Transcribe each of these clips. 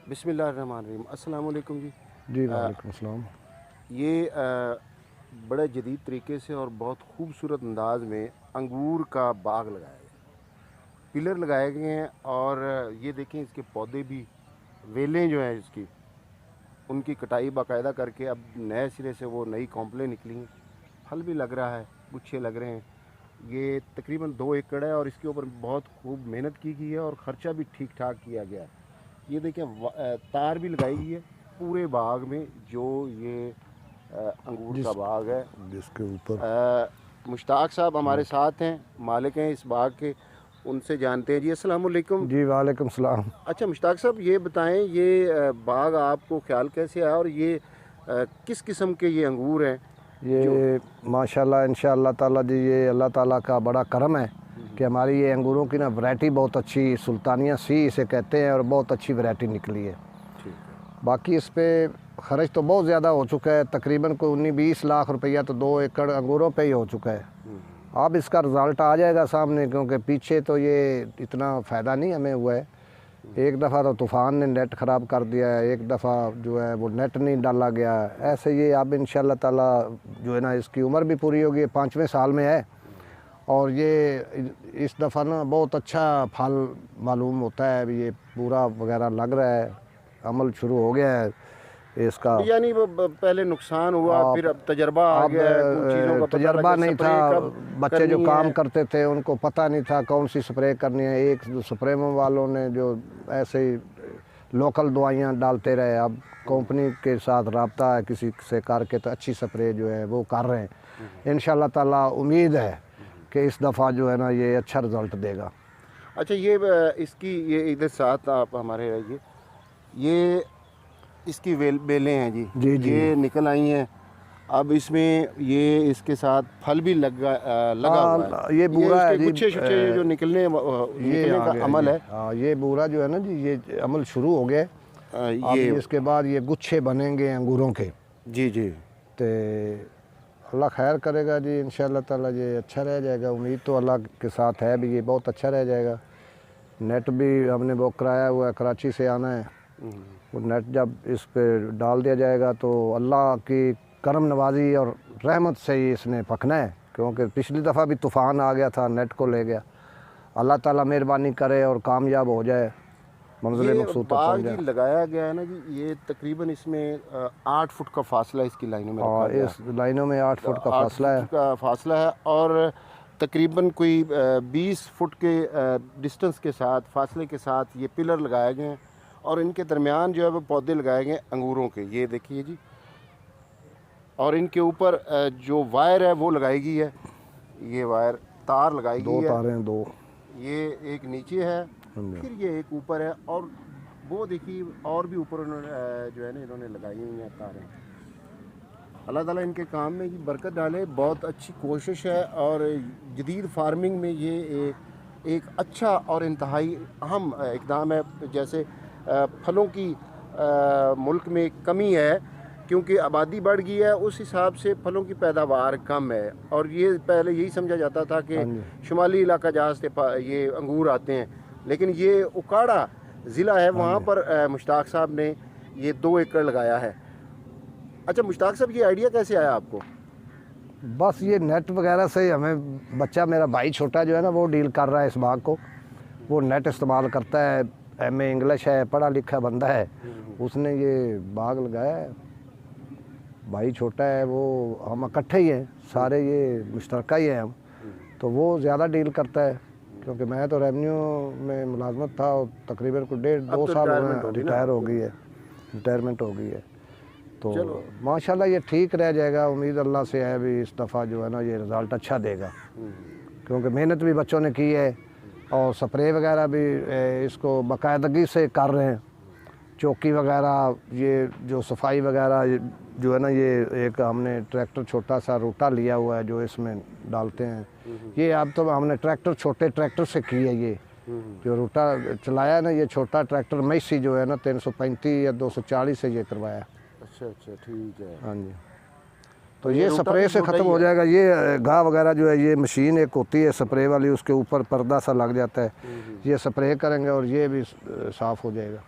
बिस्मिल्लाहिर्रहमानिर्रहीम। अस्सलाम वालेकुम जी। जी वालेकुम सलाम। ये बड़े जदीद तरीके से और बहुत खूबसूरत अंदाज में अंगूर का बाग लगाया गया है। पिलर लगाए गए हैं और ये देखें इसके पौधे भी, वेलें जो हैं इसकी, उनकी कटाई बाकायदा करके अब नए सिरे से वो नई कॉम्पलें निकली हैं। फल भी लग रहा है, गुच्छे लग रहे हैं। ये तकरीबन 2 एकड़ है और इसके ऊपर बहुत खूब मेहनत की गई है और ख़र्चा भी ठीक ठाक किया गया है। ये देखें तार भी लगाई गई है पूरे बाग में। जो ये अंगूर का बाग है, जिसके ऊपर मुश्ताक साहब हमारे साथ हैं, मालिक हैं इस बाग के, उनसे जानते हैं जी। अस्सलाम वालेकुम। जी वालेकुम सलाम। अच्छा मुश्ताक साहब, ये बताएं, ये बाग आपको ख्याल कैसे आया और ये किस किस्म के ये अंगूर हैं? जो ये माशाल्लाह इंशाअल्लाह ताला जी, ये अल्लाह ताला का बड़ा करम है कि हमारी ये अंगूरों की ना वैरायटी बहुत अच्छी, सुल्तानिया सी इसे कहते हैं, और बहुत अच्छी वैरायटी निकली है। ठीक है। बाकी इस पर ख़र्च तो बहुत ज़्यादा हो चुका है, तकरीबन कोई 19-20 लाख रुपया तो 2 एकड़ अंगूरों पे ही हो चुका है। अब इसका रिज़ल्ट आ जाएगा सामने, क्योंकि पीछे तो ये इतना फ़ायदा नहीं हमें हुआ है। एक दफ़ा तो तूफ़ान ने नेट ख़राब कर दिया है, एक दफ़ा जो है वो नेट नहीं डाला गया। ऐसे ये अब इंशाअल्लाह ताला जो है ना, इसकी उम्र भी पूरी होगी, 5वें साल में है, और ये इस दफ़ा ना बहुत अच्छा फल मालूम होता है। अभी ये पूरा वगैरह लग रहा है, अमल शुरू हो गया है इसका। यानी वो पहले नुकसान हुआ, फिर अब तजर्बा आ अब गया है, कुछ चीज़ों का पता तजर्बा लगा, नहीं स्प्रे था, कब बच्चे जो करनी काम है। करते थे उनको पता नहीं था कौन सी स्प्रे करनी है। एक स्प्रे वालों ने जो ऐसे ही लोकल दवाइयाँ डालते रहे, अब कंपनी के साथ रब्ता है किसी से करके तो अच्छी स्प्रे जो है वो कर रहे हैं। इंशाअल्लाह ताला उम्मीद है कि इस दफ़ा जो है ना ये अच्छा रिज़ल्ट देगा। अच्छा, ये इसकी ये इधर साथ आप हमारे रहिए, ये इसकी बेलें हैं जी। जी जी। ये निकल आई हैं। अब इसमें ये इसके साथ फल भी लगा हुआ है। ये ये बूरा उसके है जी, गुच्छे शुच्छे ये जो ये निकलने आ का गया अमल जी। है। हाँ, ये बूरा जो है ना जी, ये अमल शुरू हो गया। अब ये इसके बाद ये गुच्छे बनेंगे अंगूरों के। जी जी। तो अल्लाह खैर करेगा जी, इंशाअल्लाह ताला ये अच्छा रह जाएगा। उम्मीद तो अल्लाह के साथ है भी, ये बहुत अच्छा रह जाएगा। नेट भी हमने बुक कराया हुआ है, कराची से आना है। वो नेट जब इस पे डाल दिया जाएगा तो अल्लाह की करम नवाजी और रहमत से ही इसने पकना है, क्योंकि पिछली दफ़ा भी तूफ़ान आ गया था, नेट को ले गया। अल्लाह ताला मेहरबानी करे और कामयाब हो जाए, मंजिल ये मकसूद तक बाग पहुँच जी जाए। लगाया गया है ना जी, ये तकरीबन इसमें 8 फुट का फासला इसकी लाइनों में रखा और गया इस लाइनों में 8 है। फुट का 8 फासला फुट है। का फासला है और तकरीबन कोई 20 फुट के डिस्टेंस के साथ, फासले के साथ ये पिलर लगाए गए हैं और इनके दरमियान जो है वो पौधे लगाए गए हैं अंगूरों के। ये देखिए जी, और इनके ऊपर जो वायर है वो लगाई गई है। ये वायर तार लगाई गई 2 है। तारें 2। ये एक नीचे है, फिर ये एक ऊपर है, और वो देखिए और भी ऊपर उन्होंने जो है ना इन्होंने लगाई हुई हैं तारें। अल्लाह ताला इनके काम में ये बरकत डाले। बहुत अच्छी कोशिश है और जदीद फार्मिंग में ये एक अच्छा और इंतहाई अहम इक़दाम है। जैसे फलों की मुल्क में कमी है क्योंकि आबादी बढ़ गई है, उस हिसाब से फलों की पैदावार कम है। और ये पहले यही समझा जाता था कि शुमाली इलाका जहाँ से ये अंगूर आते हैं, लेकिन ये उकाड़ा ज़िला है, वहाँ पर मुश्ताक साहब ने ये 2 एकड़ लगाया है। अच्छा मुश्ताक साहब, ये आइडिया कैसे आया आपको? बस ये नेट वगैरह से हमें, बच्चा मेरा भाई छोटा जो है ना वो डील कर रहा है इस बाग को। वो नेट इस्तेमाल करता है, एमए इंग्लिश है, पढ़ा लिखा बंदा है, उसने ये बाग लगाया है। भाई छोटा है, वो हम इकट्ठे ही हैं सारे, ये मुश्तरका ही हैं हम। तो वो ज़्यादा डील करता है, क्योंकि मैं तो रेवेन्यू में मुलाजमत था और तकरीबन को 1.5-2 साल में रिटायर हो गई है, रिटायरमेंट हो गई है। तो माशाल्लाह ये ठीक रह जाएगा। उम्मीद अल्लाह से है भी इस दफ़ा जो है ना ये रिज़ल्ट अच्छा देगा, क्योंकि मेहनत भी बच्चों ने की है और स्प्रे वगैरह भी इसको बाकायदगी से कर रहे हैं। चौकी वगैरह, ये जो सफाई वगैरह जो है ना, ये एक हमने ट्रैक्टर छोटा सा रोटा लिया हुआ है जो इसमें डालते हैं। ये अब तो हमने ट्रैक्टर, छोटे ट्रैक्टर से की है। ये जो रोटा चलाया है ना, ये छोटा ट्रैक्टर मैसी जो है ना 335 या 240 से ये करवाया। अच्छा अच्छा, ठीक है। हाँ जी। तो ये स्प्रे से ख़त्म हो जाएगा। ये घाह वगैरह जो है, ये मशीन एक होती है स्प्रे वाली, उसके ऊपर पर्दा सा लग जाता है। ये स्प्रे करेंगे और ये भी साफ़ हो जाएगा।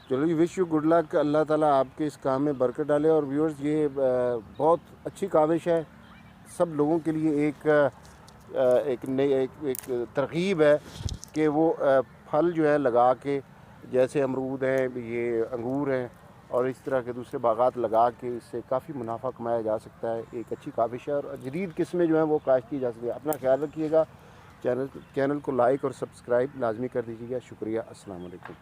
चलो जी, विश यू गुड लक, अल्लाह ताला आपके इस काम में बरकत डाले। और व्यूअर्स, ये बहुत अच्छी काविश है, सब लोगों के लिए एक नई एक तरगीब है कि वो फल जो है लगा के, जैसे अमरूद हैं, ये अंगूर हैं और इस तरह के दूसरे बागात लगा के इससे काफ़ी मुनाफा कमाया जा सकता है। एक अच्छी काविश है और जदीद किस्में जो हैं वो काश्त की जा सकती है। अपना ख्याल रखिएगा, चैनल को लाइक और सब्सक्राइब लाजमी कर दीजिएगा। शुक्रिया, अस्सलाम वालेकुम।